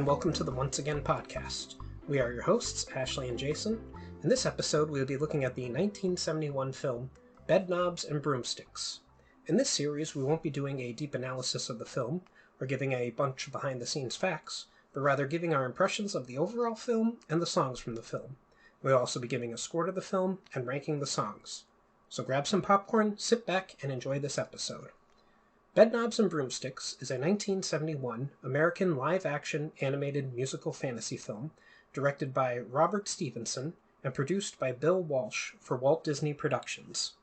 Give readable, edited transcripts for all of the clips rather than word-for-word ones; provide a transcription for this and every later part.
and welcome to the Once Again podcast. We are your hosts, Ashley and Jason. In this episode, we will be looking at the 1971 film, Bedknobs and Broomsticks. In this series, we won't be doing a deep analysis of the film, or giving a bunch of behind-the-scenes facts, but rather giving our impressions of the overall film and the songs from the film. We'll also be giving a score to the film and ranking the songs. So grab some popcorn, sit back, and enjoy this episode. Bedknobs and Broomsticks is a 1971 American live-action animated musical fantasy film directed by Robert Stevenson and produced by Bill Walsh for Walt Disney Productions.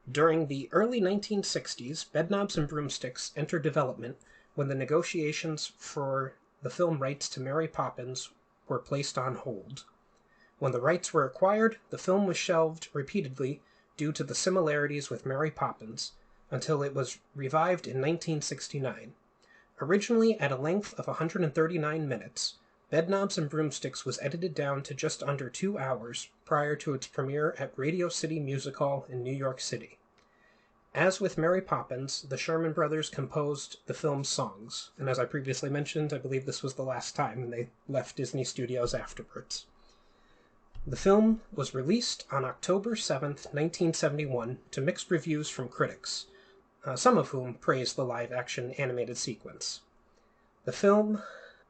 During the early 1960s, Bedknobs and Broomsticks entered development when the negotiations for the film rights to Mary Poppins were placed on hold. When the rights were acquired, the film was shelved repeatedly due to the similarities with Mary Poppins, until it was revived in 1969. Originally at a length of 139 minutes, Bedknobs and Broomsticks was edited down to just under 2 hours prior to its premiere at Radio City Music Hall in New York City. As with Mary Poppins, the Sherman Brothers composed the film's songs, and as I previously mentioned, I believe this was the last time, and they left Disney Studios afterwards. The film was released on October 7th, 1971, to mixed reviews from critics, some of whom praised the live-action animated sequence. The film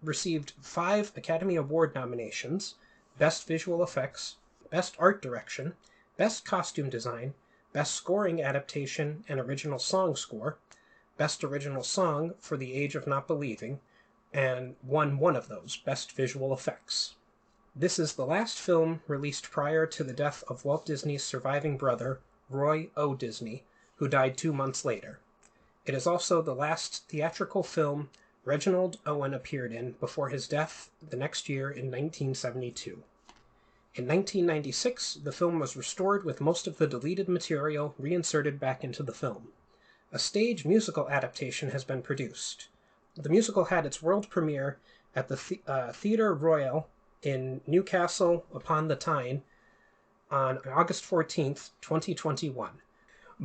received 5 Academy Award nominations: Best Visual Effects, Best Art Direction, Best Costume Design, Best Scoring Adaptation and Original Song Score, Best Original Song for The Age of Not Believing, and won one of those, Best Visual Effects. This is the last film released prior to the death of Walt Disney's surviving brother, Roy O. Disney, who died 2 months later. It is also the last theatrical film Reginald Owen appeared in before his death the next year in 1972. In 1996, the film was restored with most of the deleted material reinserted back into the film. A stage musical adaptation has been produced. The musical had its world premiere at the Theatre Royal in Newcastle upon the Tyne on August 14th, 2021,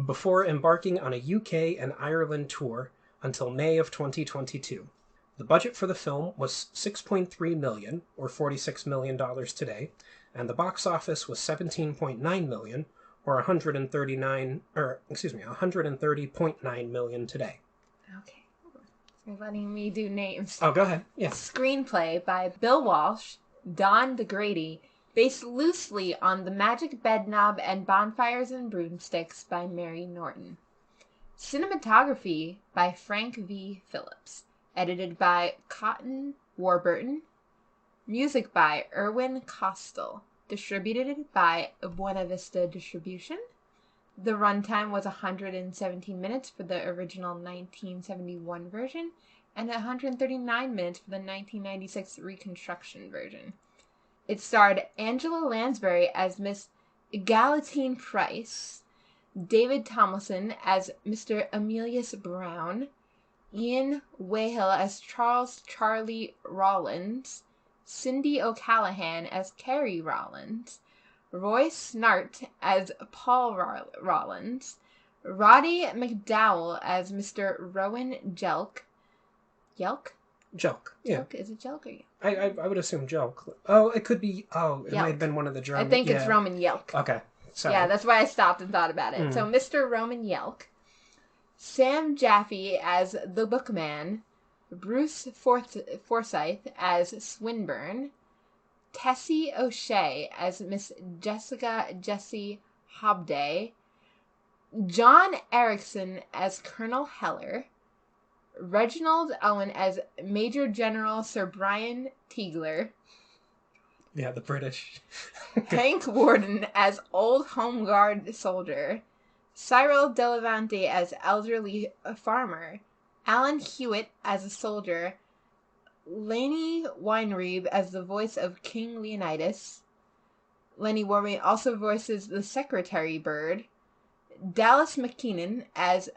before embarking on a UK and Ireland tour until May of 2022. The budget for the film was $6.3 million, or $46 million today, and the box office was $17.9 million, or $130.9 million today. Okay. You're letting me do names. Oh, go ahead. Yeah. Screenplay by Bill Walsh, Don DeGrady, based loosely on The Magic Bedknob and Bonfires and Broomsticks by Mary Norton. Cinematography by Frank V. Phillips. Edited by Cotton Warburton. Music by Irwin Kostal. Distributed by Buena Vista Distribution. The runtime was 117 minutes for the original 1971 version and 139 minutes for the 1996 reconstruction version. It starred Angela Lansbury as Miss Galatine Price, David Tomlinson as Mr. Emelius Brown, Ian Wayhill as Charlie Rawlins, Cindy O'Callaghan as Carrie Rawlins, Roy Snart as Paul Rawlins, Roddy McDowell as Mr. Rowan Jelk. Jelk? Jelk, yeah. Jelk? Is it Jelk or Jelk? I would assume Jelk. Oh, it could be... Oh, it Yelk. might have been one of the German... I think it's Roman Yelk. Okay, sorry. Yeah, that's why I stopped and thought about it. So Mr. Roman Yelk, Sam Jaffe as the Bookman, Bruce Forsyth as Swinburne, Tessie O'Shea as Miss Jessica Jessie Hobday, John Erickson as Colonel Heller, Reginald Owen as Major General Sir Brian Teagler. Yeah, the British. Hank Warden as Old Home Guard Soldier, Cyril Delavante as Elderly Farmer, Alan Hewitt as a soldier, Laney Weinreib as the voice of King Leonidas. Lenny Wormy also voices the Secretary Bird, Dallas McKeenan as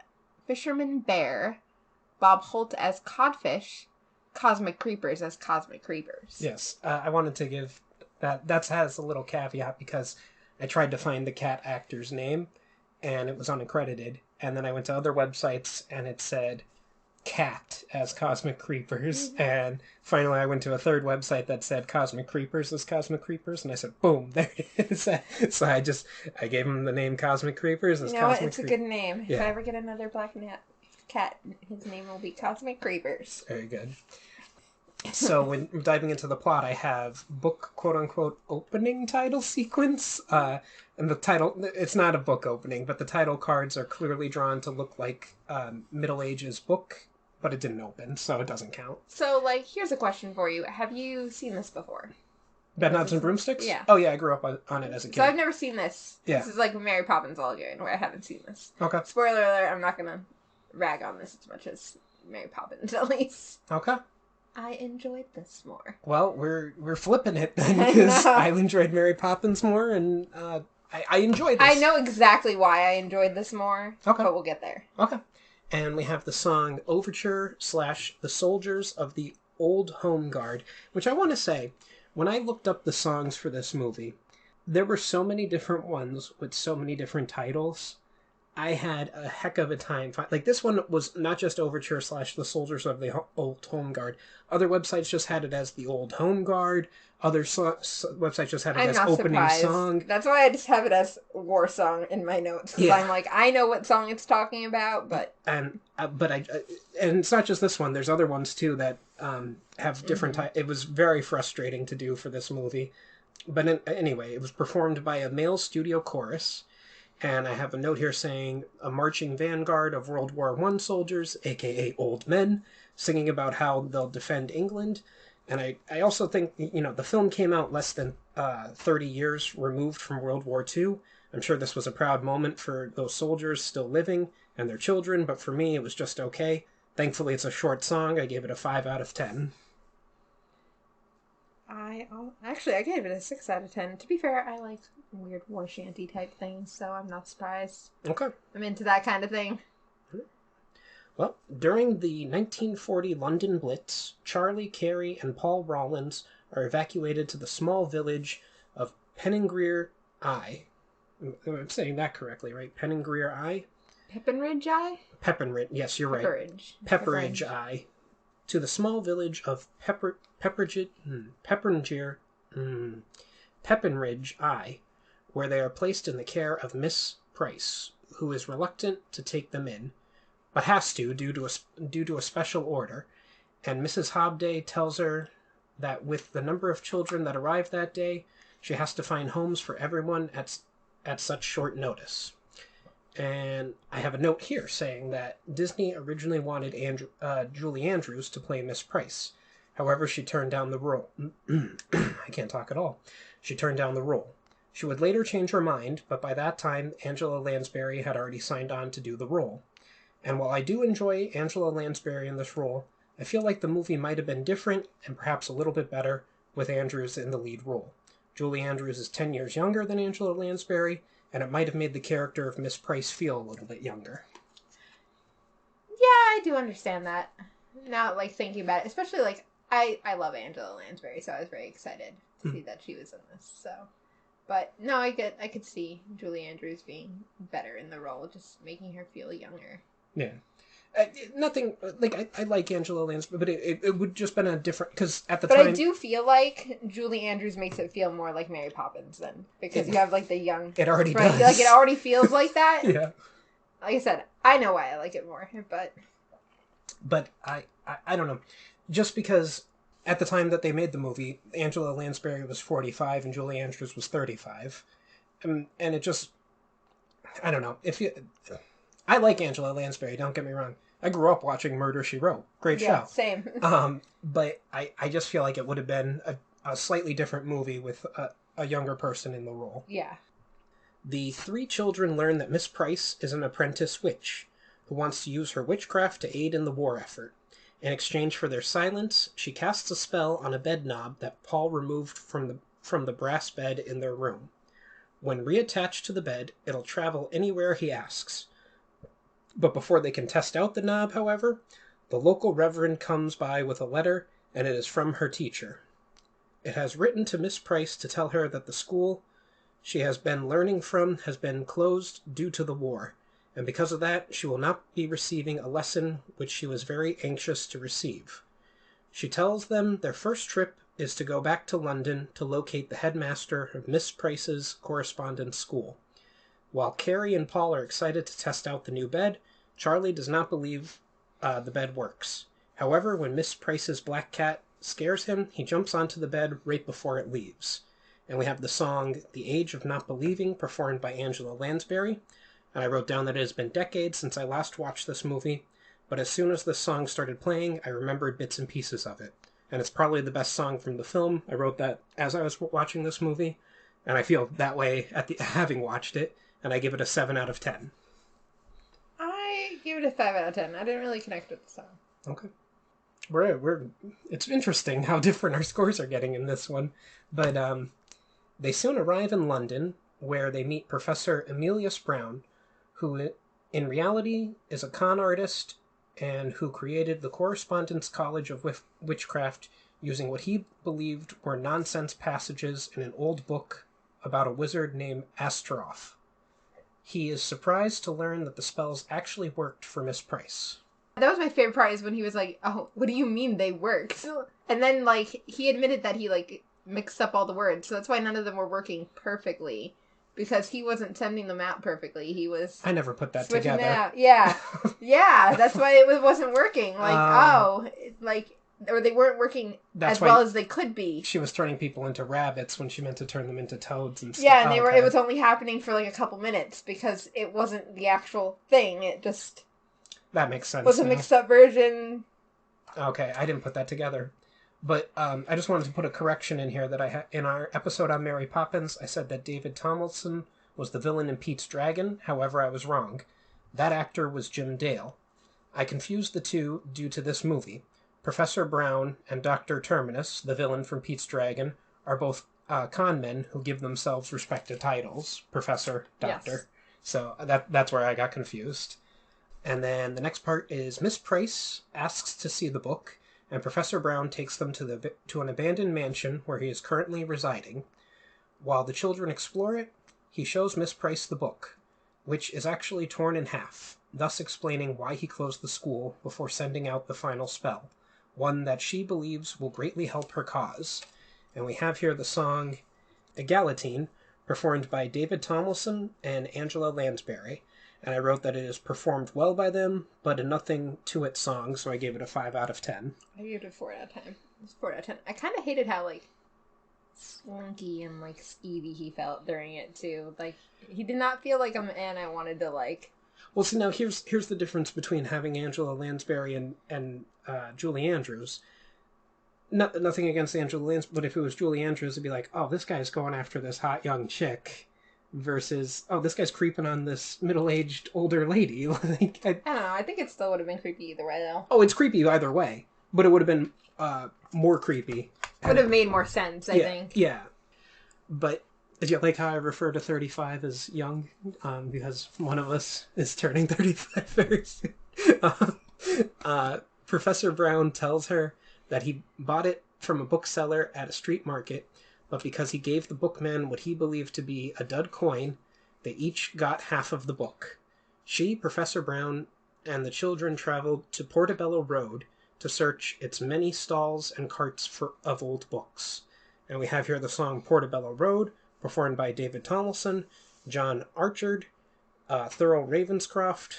Fisherman Bear, Bob Holt as Codfish, Cosmic Creepers as Cosmic Creepers. Yes, I wanted to give that has a little caveat because I tried to find the cat actor's name and it was unaccredited, and then I went to other websites and it said cat as Cosmic Creepers, and finally I went to a third website that said Cosmic Creepers as Cosmic Creepers, and I said, boom, there it is. So I gave him the name Cosmic Creepers as You know what? Cosmic It's a good name. Yeah. If I ever get another black cat, his name will be Cosmic Creepers. Very good. So when diving into the plot, I have book quote-unquote opening title sequence, and the title, it's not a book opening, but the title cards are clearly drawn to look like Middle Ages book, but it didn't open, so it doesn't count. So, like, here's a question for you. Have you seen this before? Bedknobs and Broomsticks? Yeah. Oh yeah, I grew up on it as a kid. So I've never seen this. Yeah. This is like Mary Poppins all again, where I haven't seen this. Okay. Spoiler alert, I'm not going to rag on this as much as Mary Poppins, at least. Okay. I enjoyed this more. Well, we're flipping it then, because I enjoyed Mary Poppins more, and I enjoyed this. I know exactly why I enjoyed this more, Okay. but we'll get there. Okay. And we have the song Overture / The Soldiers of the Old Home Guard, which I want to say, when I looked up the songs for this movie, there were so many different ones with so many different titles. I had a heck of a time. Like, this one was not just Overture / The Soldiers of the Old Home Guard. Other websites just had it as the Old Home Guard. Other websites just had it as opening surprised. song. That's why I just have it as war song in my notes. Because Yeah. I'm like, I know what song it's talking about, but... And it's not just this one. There's other ones, too, that have different It was very frustrating to do for this movie. But anyway, it was performed by a male studio chorus. And I have a note here saying, a marching vanguard of World War I soldiers, a.k.a. old men, singing about how they'll defend England. And I also think, the film came out less than 30 years removed from World War II. I'm sure this was a proud moment for those soldiers still living and their children, but for me, it was just okay. Thankfully, it's a short song. I gave it a 5 out of 10. I gave it a 6 out of 10. To be fair, I like weird war shanty type things, so I'm not surprised. Okay. I'm into that kind of thing. Well, during the 1940 London Blitz, Charlie, Carrie, and Paul Rawlins are evacuated to the small village of Penningreer Eye. I'm saying that correctly, right? Penningreer Eye? Peppenridge Eye? Peppenridge, yes, you're right. Pepperidge Eye. To the small village of Pepperidge Eye, where they are placed in the care of Miss Price, who is reluctant to take them in, but has to due to a special order, and Mrs. Hobday tells her that with the number of children that arrive that day, she has to find homes for everyone at such short notice. And I have a note here saying that Disney originally wanted Julie Andrews to play Miss Price. However, she turned down the role. I can't talk at all. She turned down the role. She would later change her mind, but by that time, Angela Lansbury had already signed on to do the role. And while I do enjoy Angela Lansbury in this role, I feel like the movie might have been different and perhaps a little bit better with Andrews in the lead role. Julie Andrews is 10 years younger than Angela Lansbury, and it might have made the character of Miss Price feel a little bit younger. Yeah, I do understand that. Now, thinking about it, especially, I love Angela Lansbury, so I was very excited to see that she was in this, so... But, no, I could see Julie Andrews being better in the role, just making her feel younger. Yeah. Nothing, I like Angela Lansbury, but it would just been a different, because at the time... But I do feel like Julie Andrews makes it feel more like Mary Poppins then, because you have, the young... It already does. does. It already feels like that. Yeah. Like I said, I know why I like it more, but... But I don't know. Just because at the time that they made the movie, Angela Lansbury was 45 and Julie Andrews was 35. And it just... I don't know. I like Angela Lansbury, don't get me wrong. I grew up watching Murder, She Wrote. Great show. Yeah, same. But I just feel like it would have been a slightly different movie with a younger person in the role. Yeah. The three children learn that Miss Price is an apprentice witch who wants to use her witchcraft to aid in the war effort. In exchange for their silence, she casts a spell on a bedknob that Paul removed from the brass bed in their room. When reattached to the bed, it'll travel anywhere he asks. But before they can test out the knob, however, the local reverend comes by with a letter, and it is from her teacher. It has written to Miss Price to tell her that the school she has been learning from has been closed due to the war, and because of that, she will not be receiving a lesson which she was very anxious to receive. She tells them their first trip is to go back to London to locate the headmaster of Miss Price's correspondence school. While Carrie and Paul are excited to test out the new bed, Charlie does not believe the bed works. However, when Miss Price's black cat scares him, he jumps onto the bed right before it leaves. And we have the song The Age of Not Believing, performed by Angela Lansbury. And I wrote down that it has been decades since I last watched this movie, but as soon as this song started playing, I remembered bits and pieces of it. And it's probably the best song from the film. I wrote that as I was watching this movie, and I feel that way having watched it, and I give it a 7 out of 10. I give it a 5 out of 10. I didn't really connect with the song. Okay. It's interesting how different our scores are getting in this one. But they soon arrive in London, where they meet Professor Emelius Brown, who in reality is a con artist and who created the Correspondence College of Witchcraft using what he believed were nonsense passages in an old book about a wizard named Astaroth. He is surprised to learn that the spells actually worked for Miss Price. That was my favorite part, is when he was like, oh, what do you mean they work? And then, like, he admitted that he, like, mixed up all the words, so that's why none of them were working perfectly. Because he wasn't sending them out perfectly. He was... I never put that switching together. Them out. Yeah. Yeah, that's why it wasn't working. Like, or they weren't working as well as they could be. She was turning people into rabbits when she meant to turn them into toads and stuff. Yeah, and it was only happening for, like, a couple minutes, because it wasn't the actual thing. It just... That makes sense. Was a mixed-up version. Okay, I didn't put that together. But I just wanted to put a correction in here that in our episode on Mary Poppins, I said that David Tomlinson was the villain in Pete's Dragon. However, I was wrong. That actor was Jim Dale. I confused the two due to this movie. Professor Brown and Dr. Terminus, the villain from Pete's Dragon, are both con men who give themselves respected titles. Professor, Doctor. Yes. So that's where I got confused. And then the next part is Miss Price asks to see the book, and Professor Brown takes them to an abandoned mansion where he is currently residing. While the children explore it, he shows Miss Price the book, which is actually torn in half, thus explaining why he closed the school before sending out the final spell, one that she believes will greatly help her cause. And we have here the song Egalatine, performed by David Tomlinson and Angela Lansbury. And I wrote that it is performed well by them, but a nothing to it song, so I gave it a 5 out of 10. I gave it a 4 out of 10. It was 4 out of 10. I kind of hated how, like, slunky and, like, skeevy he felt during it, too. Like, he did not feel like a man I wanted to, like... Well, see, now here's the difference between having Angela Lansbury and Julie Andrews. Nothing against Angela Lansbury, but if it was Julie Andrews, it'd be like, oh, this guy's going after this hot young chick. Versus, oh, this guy's creeping on this middle-aged older lady. Like, I don't know. I think it still would have been creepy either way, though. Oh, it's creepy either way. But it would have been more creepy. Would have made more sense, I think. Yeah. But, did you like how I refer to 35 as young? Because one of us is turning 35 very soon. Professor Brown tells her that he bought it from a bookseller at a street market, but because he gave the bookman what he believed to be a dud coin, they each got half of the book. She, Professor Brown, and the children traveled to Portobello Road to search its many stalls and carts of old books. And we have here the song Portobello Road, performed by David Tomlinson, John Archard, Thurl Ravenscroft,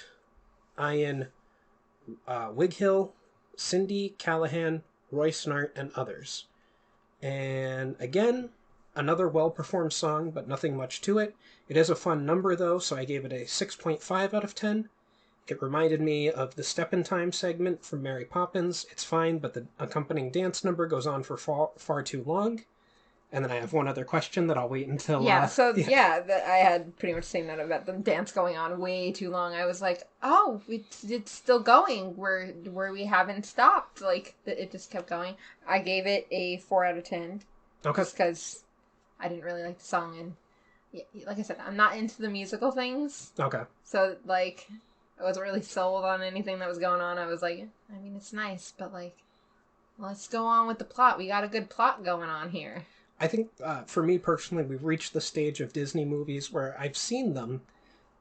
Ian Wighill, Cindy Callahan, Roy Snart, and others. And again, another well-performed song, but nothing much to it. It is a fun number, though, so I gave it a 6.5 out of 10. It reminded me of the Step in Time segment from Mary Poppins. It's fine, but the accompanying dance number goes on for far too long. And then I have one other question that I'll wait until... I had pretty much the same note about the dance going on way too long. I was like, oh, it's still going where we haven't stopped. Like, it just kept going. I gave it a 4 out of 10. Okay. Just because I didn't really like the song. And like I said, I'm not into the musical things. Okay. So, like, I wasn't really sold on anything that was going on. I was like, I mean, it's nice, but, like, let's go on with the plot. We got a good plot going on here. I think, for me personally, we've reached the stage of Disney movies where I've seen them,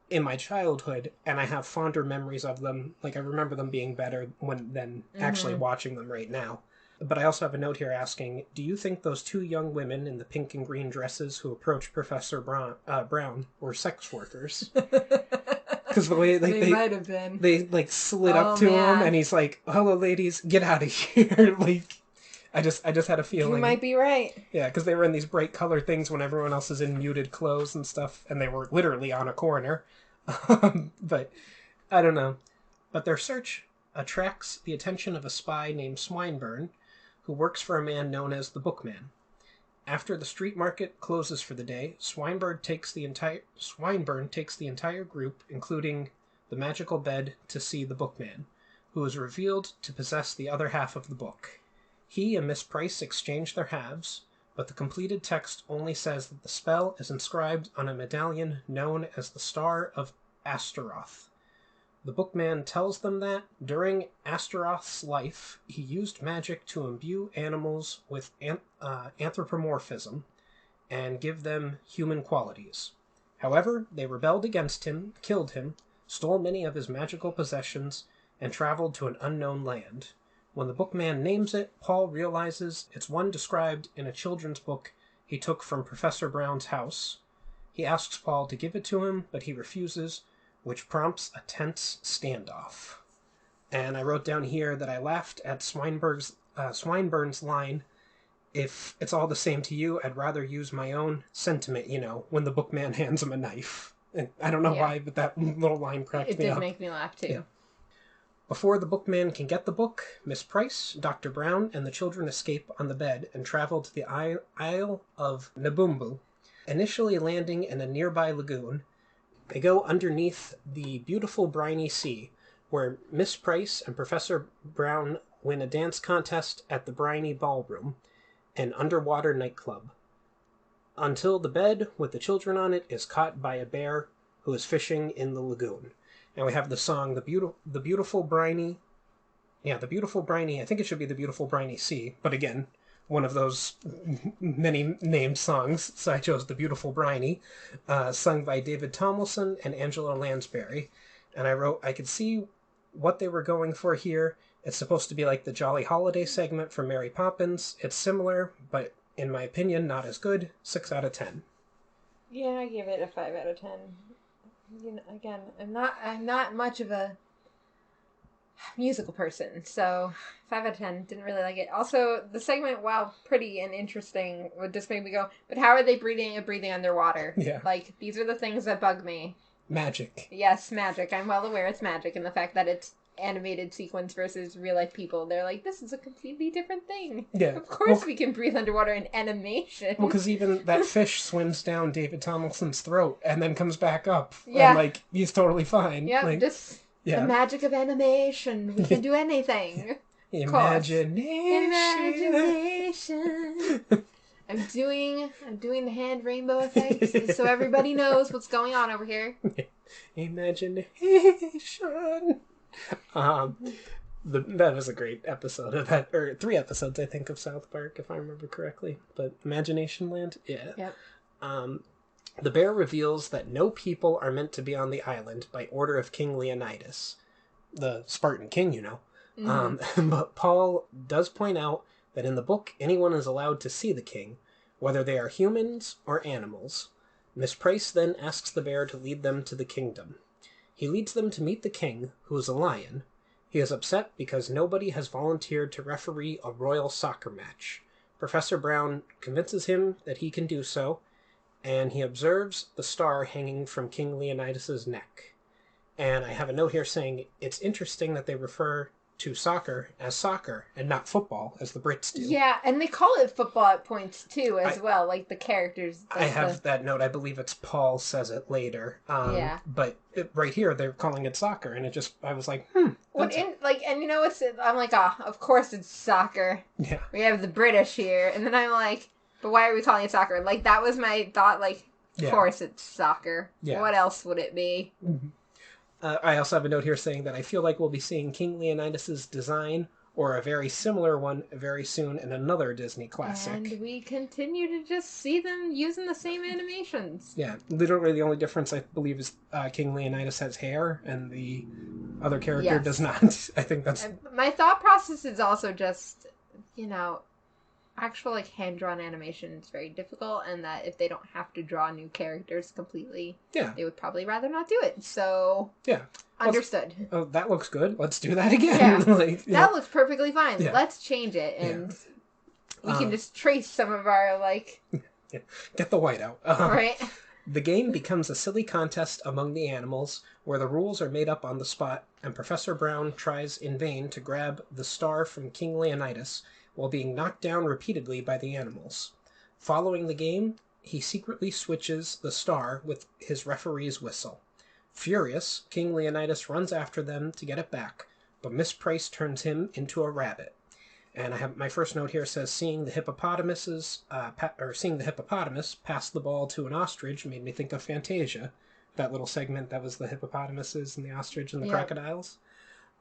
in my childhood, and I have fonder memories of them. Like, I remember them being better than actually watching them right now. But I also have a note here asking, do you think those two young women in the pink and green dresses who approached Professor Brown were sex workers? Because the way they might have been. They, like, slid up to him, and he's like, hello, ladies, get out of here. Like, I just had a feeling. You might be right. Yeah, because they were in these bright colored things when everyone else is in muted clothes and stuff, and they were literally on a corner. But I don't know. But their search attracts the attention of a spy named Swinburne, who works for a man known as the Bookman. After the street market closes for the day, Swinburne takes the entire group, including the magical bed, to see the Bookman, who is revealed to possess the other half of the book. He and Miss Price exchange their halves, but the completed text only says that the spell is inscribed on a medallion known as the Star of Astaroth. The Bookman tells them that, during Astaroth's life, he used magic to imbue animals with anthropomorphism and give them human qualities. However, they rebelled against him, killed him, stole many of his magical possessions, and traveled to an unknown land. When the Bookman names it, Paul realizes it's one described in a children's book he took from Professor Brown's house. He asks Paul to give it to him, but he refuses, which prompts a tense standoff. And I wrote down here that I laughed at Swinburne's line, if it's all the same to you, I'd rather use my own sentiment, when the Bookman hands him a knife. And I don't know why, but that little line cracked me up. It did make me laugh, too. Yeah. Before the Bookman can get the book, Miss Price, Dr. Brown, and the children escape on the bed and travel to the Isle of Nabumbu, initially landing in a nearby lagoon. They go underneath the beautiful briny sea, where Miss Price and Professor Brown win a dance contest at the Briny Ballroom, an underwater nightclub, until the bed with the children on it is caught by a bear who is fishing in the lagoon. And we have the song, the beautiful briny, the beautiful briny, I think it should be the beautiful briny sea, but again, one of those many named songs, so I chose the beautiful briny, sung by David Tomlinson and Angela Lansbury. And I wrote, I could see what they were going for here. It's supposed to be like the Jolly Holiday segment from Mary Poppins. It's similar, but in my opinion, not as good. 6 out of 10. Yeah, I give it a 5 out of 10. Again, I'm not much of a musical person, so 5 out of 10. Didn't really like it. Also, the segment, while pretty and interesting, would just make me go, but how are they breathing underwater? Yeah. Like, these are the things that bug me. Magic. Yes, magic. I'm well aware it's magic, and the fact that it's animated sequence versus real life people, they're like, this is a completely different thing. Yeah. Of course we can breathe underwater in animation. Well, because even that fish swims down David Tomlinson's throat and then comes back up. Yeah. And, he's totally fine. Yeah, just the magic of animation. We can do anything. Imagination. I'm doing the hand rainbow effects so everybody knows what's going on over here. Imagination. That was a great episode of that, or 3 episodes, I think, of South Park, if I remember correctly. But Imagination Land, yeah. Yep. The bear reveals that no people are meant to be on the island by order of King Leonidas, the Spartan king, Mm-hmm. But Paul does point out that in the book, anyone is allowed to see the king, whether they are humans or animals. Miss Price then asks the bear to lead them to the kingdom. He leads them to meet the king, who is a lion. He is upset because nobody has volunteered to referee a royal soccer match. Professor Brown convinces him that he can do so, and he observes the star hanging from King Leonidas's neck. And I have a note here saying it's interesting that they refer to soccer as soccer and not football as the Brits do. Yeah, and they call it football at points too as well, like the characters. I have that note. I believe it's Paul says it later. Yeah. But right here they're calling it soccer, and I was like, and you know what's? I'm like, of course it's soccer. Yeah. We have the British here, and then I'm like, but why are we calling it soccer? Like that was my thought. Like, of course it's soccer. Yeah. What else would it be? Mm-hmm. I also have a note here saying that I feel like we'll be seeing King Leonidas's design or a very similar one very soon in another Disney classic. And we continue to just see them using the same animations. Yeah, literally the only difference, I believe, is King Leonidas has hair and the other character does not. I think that's... My thought process is also just, actual like hand-drawn animation is very difficult, and that if they don't have to draw new characters completely, they would probably rather not do it. So understood. Oh, that looks good. Let's do that again. That looks perfectly fine. Yeah. Let's change it, and we can just trace some of our get the white out. Right. The game becomes a silly contest among the animals, where the rules are made up on the spot, and Professor Brown tries in vain to grab the star from King Leonidas, while being knocked down repeatedly by the animals. Following the game, he secretly switches the star with his referee's whistle. Furious, King Leonidas runs after them to get it back, but Miss Price turns him into a rabbit. And I have my first note here says, seeing the hippopotamus pass the ball to an ostrich made me think of Fantasia. That little segment that was the hippopotamuses and the ostrich and the crocodiles.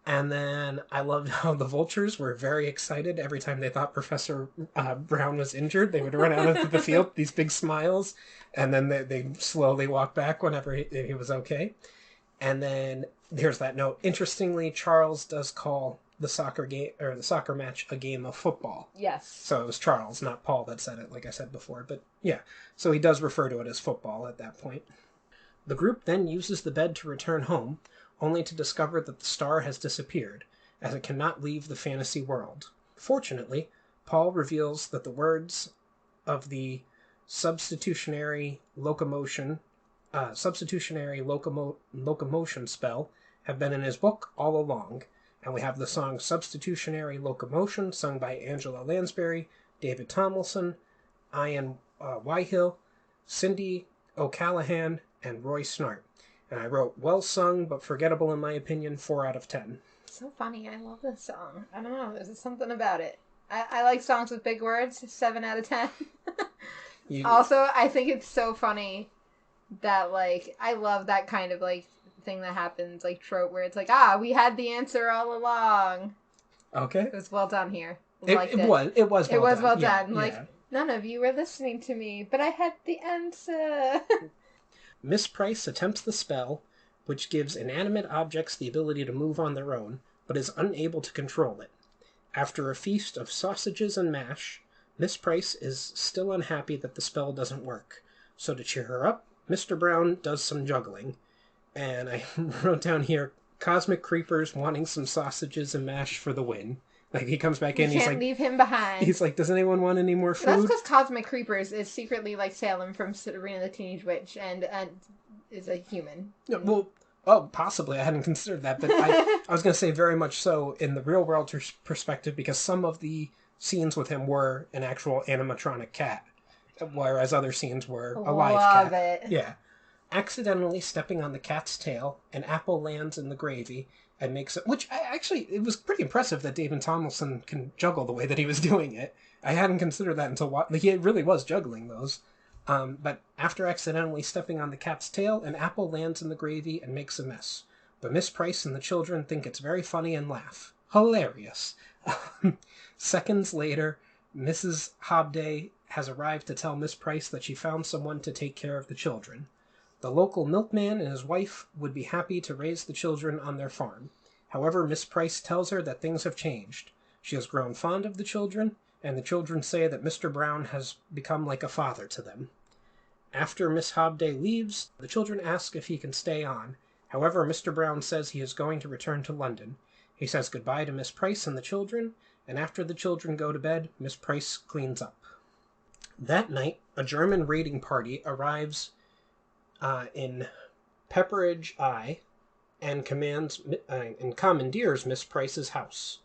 And then I loved how the vultures were very excited every time they thought Professor Brown was injured. They would run out into the field, these big smiles, and then they slowly walk back whenever he was okay. And then here's that note. Interestingly, Charles does call the soccer match a game of football. Yes. So it was Charles, not Paul, that said it, like I said before. But yeah, so he does refer to it as football at that point. The group then uses the bed to return home, only to discover that the star has disappeared, as it cannot leave the fantasy world. Fortunately, Paul reveals that the words of the substitutionary locomotion spell have been in his book all along, and we have the song Substitutionary Locomotion, sung by Angela Lansbury, David Tomlinson, Ian Wyhill, Cindy O'Callahan, and Roy Snart. And I wrote, well sung, but forgettable in my opinion, 4 out of 10. So funny. I love this song. I don't know. There's something about it. I like songs with big words. 7 out of 10. Also, I think it's so funny that, I love that kind of, thing that happens, trope, where it's we had the answer all along. Okay. It was well done here. It was well done. Yeah. None of you were listening to me, but I had the answer. Miss Price attempts the spell, which gives inanimate objects the ability to move on their own, but is unable to control it. After a feast of sausages and mash, Miss Price is still unhappy that the spell doesn't work. So to cheer her up, Mr. Brown does some juggling. And I wrote down here, cosmic creepers wanting some sausages and mash for the win. He comes back in, he's like... leave him behind. He's like, does anyone want any more food? That's because Cosmic Creepers is secretly like Salem from Sabrina the Teenage Witch and is a human. Well, possibly. I hadn't considered that, but I was going to say very much so in the real world perspective, because some of the scenes with him were an actual animatronic cat, whereas other scenes were a live cat. Love it. Yeah. Accidentally stepping on the cat's tail, an apple lands in the gravy and makes it... Which, it was pretty impressive that David Tomlinson can juggle the way that he was doing it. I hadn't considered that until... He really was juggling those. But after accidentally stepping on the cat's tail, an apple lands in the gravy and makes a mess. But Miss Price and the children think it's very funny and laugh. Hilarious. Seconds later, Mrs. Hobday has arrived to tell Miss Price that she found someone to take care of the children. The local milkman and his wife would be happy to raise the children on their farm. However, Miss Price tells her that things have changed. She has grown fond of the children, and the children say that Mr. Brown has become like a father to them. After Miss Hobday leaves, the children ask if he can stay on. However, Mr. Brown says he is going to return to London. He says goodbye to Miss Price and the children, and after the children go to bed, Miss Price cleans up. That night, a German raiding party arrives in Pepperidge Eye and commandeers Miss Price's house.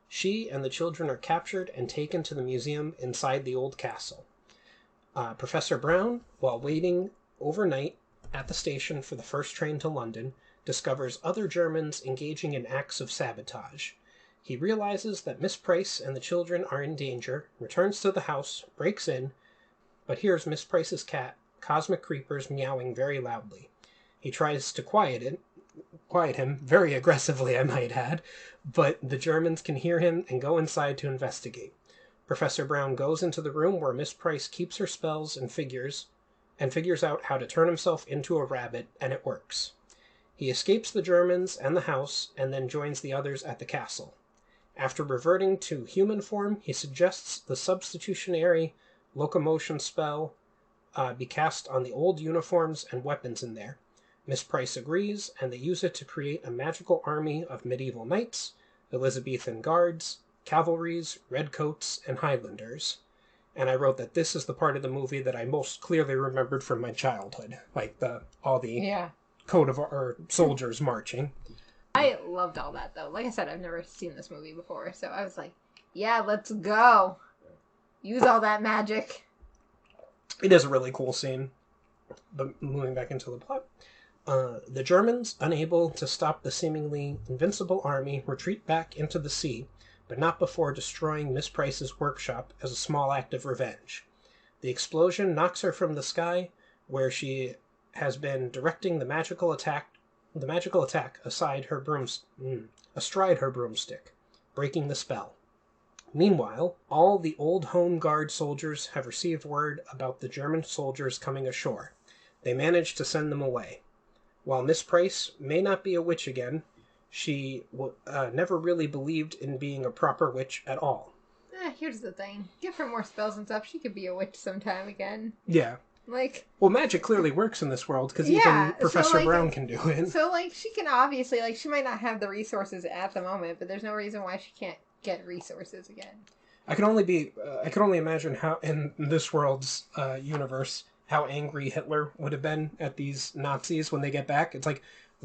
She and the children are captured and taken to the museum inside the old castle. Professor Brown, while waiting overnight at the station for the first train to London, discovers other Germans engaging in acts of sabotage. He realizes that Miss Price and the children are in danger, returns to the house, breaks in, but hears Miss Price's cat, Cosmic Creepers, meowing very loudly. He tries to quiet it, quiet him, very aggressively I might add, but the Germans can hear him and go inside to investigate. Professor Brown goes into the room where Miss Price keeps her spells and figures out how to turn himself into a rabbit, and it works. He escapes the Germans and the house, and then joins the others at the castle. After reverting to human form, he suggests the substitutionary locomotion spell be cast on the old uniforms and weapons in there. Miss Price agrees, and they use it to create a magical army of medieval knights, Elizabethan guards, cavalries, redcoats, and Highlanders. And I wrote that this is the part of the movie that I most clearly remembered from my childhood, like all the coat of our soldiers marching. I loved all that, though. Like I said, I've never seen this movie before, so I was like, yeah, let's go. Use all that magic. It is a really cool scene. But moving back into the plot. The Germans, unable to stop the seemingly invincible army, retreat back into the sea, but not before destroying Miss Price's workshop as a small act of revenge. The explosion knocks her from the sky, where she has been directing the magical attack astride her broomstick, breaking the spell. Meanwhile, all the old Home Guard soldiers have received word about the German soldiers coming ashore. They manage to send them away. While Miss Price may not be a witch again, she never really believed in being a proper witch at all. Here's the thing. Give her more spells and stuff. She could be a witch sometime again. Yeah. Well, magic clearly works in this world, because even Professor Brown can do it. So, she can obviously, she might not have the resources at the moment, but there's no reason why she can't get resources again. I can only imagine how, in this world's universe, how angry Hitler would have been at these Nazis when they get back. It's like,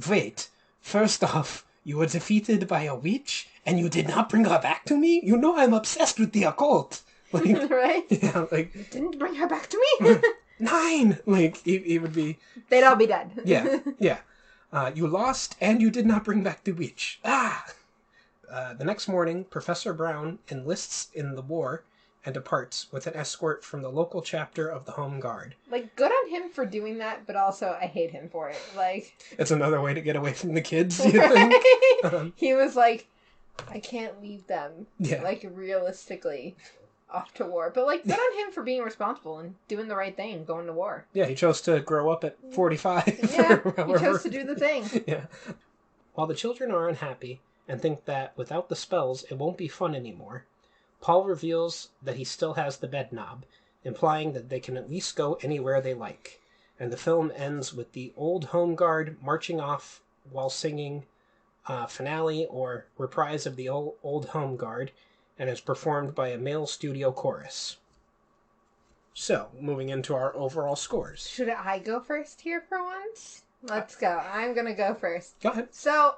wait, first off, you were defeated by a witch, and you did not bring her back to me? You know I'm obsessed with the occult. Right? Yeah, you didn't bring her back to me? 9! He would be... They'd all be dead. Yeah. You lost, and you did not bring back the witch. The next morning, Professor Brown enlists in the war and departs with an escort from the local chapter of the Home Guard. Good on him for doing that, but also I hate him for it. It's another way to get away from the kids, you think? He was like, I can't leave them, realistically, off to war. But, good on him for being responsible and doing the right thing, going to war. Yeah, he chose to grow up at 45. Yeah, he chose to do the thing. Yeah. While the children are unhappy and think that without the spells it won't be fun anymore, Paul reveals that he still has the bedknob, implying that they can at least go anywhere they like. And the film ends with the old Home Guard marching off while singing finale or reprise of the old Home Guard, and is performed by a male studio chorus. So, moving into our overall scores. Should I go first here for once? Let's go. I'm going to go first. Go ahead. So,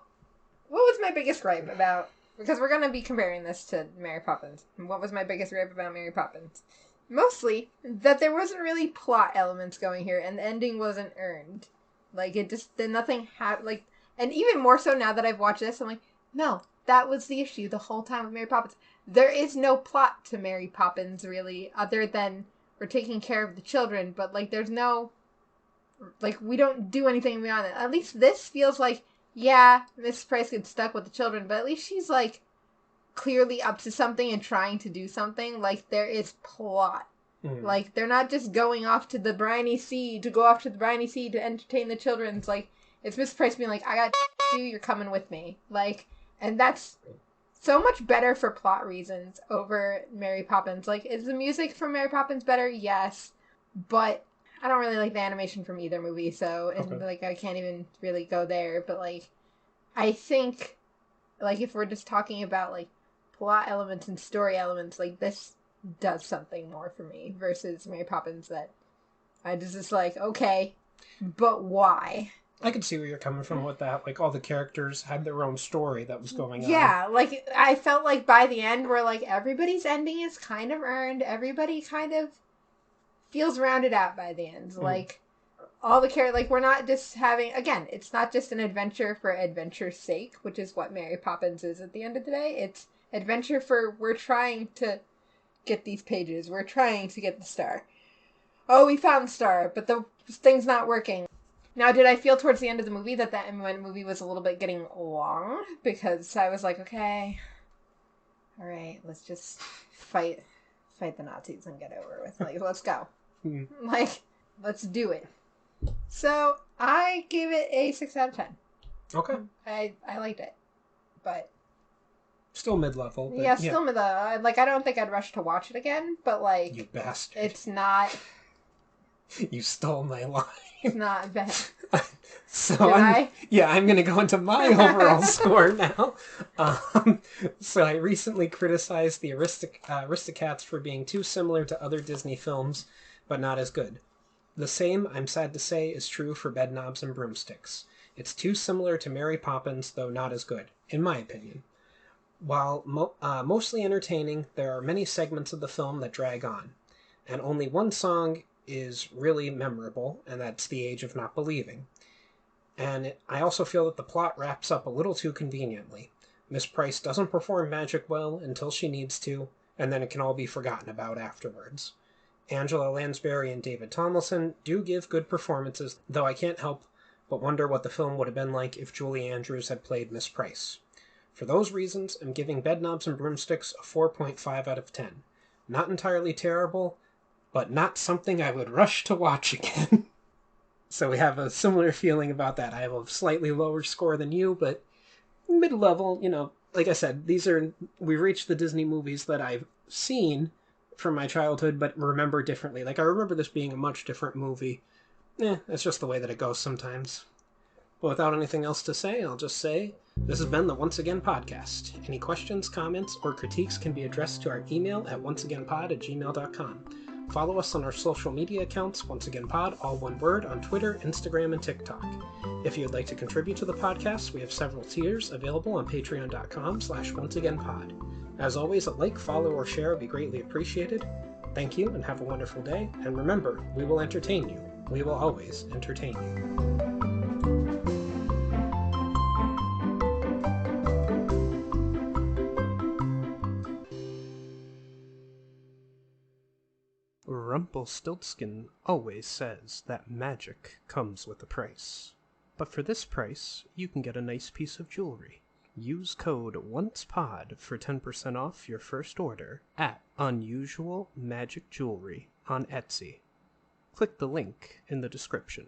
what was my biggest gripe about... Because we're going to be comparing this to Mary Poppins. What was my biggest gripe about Mary Poppins? Mostly, that there wasn't really plot elements going here, and the ending wasn't earned. Nothing happened, and even more so now that I've watched this, I'm like, no, that was the issue the whole time with Mary Poppins. There is no plot to Mary Poppins, really, other than we're taking care of the children, but, there's no, we don't do anything beyond it. At least this feels like, yeah, Miss Price gets stuck with the children, but at least she's, clearly up to something and trying to do something. There is plot. Mm. They're not just going off to the briny sea to entertain the children. It's Miss Price being like, I got you, you're coming with me. And that's so much better for plot reasons over Mary Poppins. Is the music from Mary Poppins better? Yes. But I don't really like the animation from either movie, so okay. I can't even really go there. But I think if we're just talking about plot elements and story elements, this does something more for me versus Mary Poppins that I just okay, but why? I could see where you're coming from with that. All the characters had their own story that was going on. Yeah, I felt by the end where everybody's ending is kind of earned. Everybody kind of feels rounded out by the end. All the characters, we're not just having, again, it's not just an adventure for adventure's sake, which is what Mary Poppins is at the end of the day. It's adventure for, we're trying to get these pages. We're trying to get the star. Oh, we found the star, but the thing's not working. Now, did I feel towards the end of the movie that movie was a little bit getting long? Because I was like, okay, all right, let's just fight the Nazis and get over with. Like, let's go. Like, let's do it. So I gave it a 6 out of 10. Okay. I liked it, but still mid-level. Yeah, still mid-level. Like, I don't think I'd rush to watch it again, but like, you bastard, it's not. You stole my line. It's not bad. So I'm going to go into my overall score now. So I recently criticized the Aristocats for being too similar to other Disney films, but not as good. The same, I'm sad to say, is true for Bedknobs and Broomsticks. It's too similar to Mary Poppins, though not as good, in my opinion. While mostly entertaining, there are many segments of the film that drag on, and only one song is really memorable, and that's The Age of Not Believing. And I also feel that the plot wraps up a little too conveniently. Miss Price doesn't perform magic well until she needs to, and then it can all be forgotten about afterwards. Angela Lansbury and David Tomlinson do give good performances, though I can't help but wonder what the film would have been like if Julie Andrews had played Miss Price. For those reasons, I'm giving Bedknobs and Broomsticks a 4.5 out of 10. Not entirely terrible, but not something I would rush to watch again. So we have a similar feeling about that. I have a slightly lower score than you, but mid-level, like I said, we've reached the Disney movies that I've seen from my childhood, but remember differently. Like, I remember this being a much different movie. It's just the way that it goes sometimes. But without anything else to say, I'll just say, this has been the Once Again Podcast. Any questions, comments, or critiques can be addressed to our email at onceagainpod@gmail.com. Follow us on our social media accounts, Once Again Pod, all one word, on Twitter, Instagram, and TikTok. If you'd like to contribute to the podcast, we have several tiers available on patreon.com/onceagainpod. As always, a like, follow, or share would be greatly appreciated. Thank you, and have a wonderful day. And remember, we will entertain you. We will always entertain you. Rumpelstiltskin always says that magic comes with a price. But for this price, you can get a nice piece of jewelry. Use code ONCEPOD for 10% off your first order at Unusual Magic Jewelry on Etsy. Click the link in the description.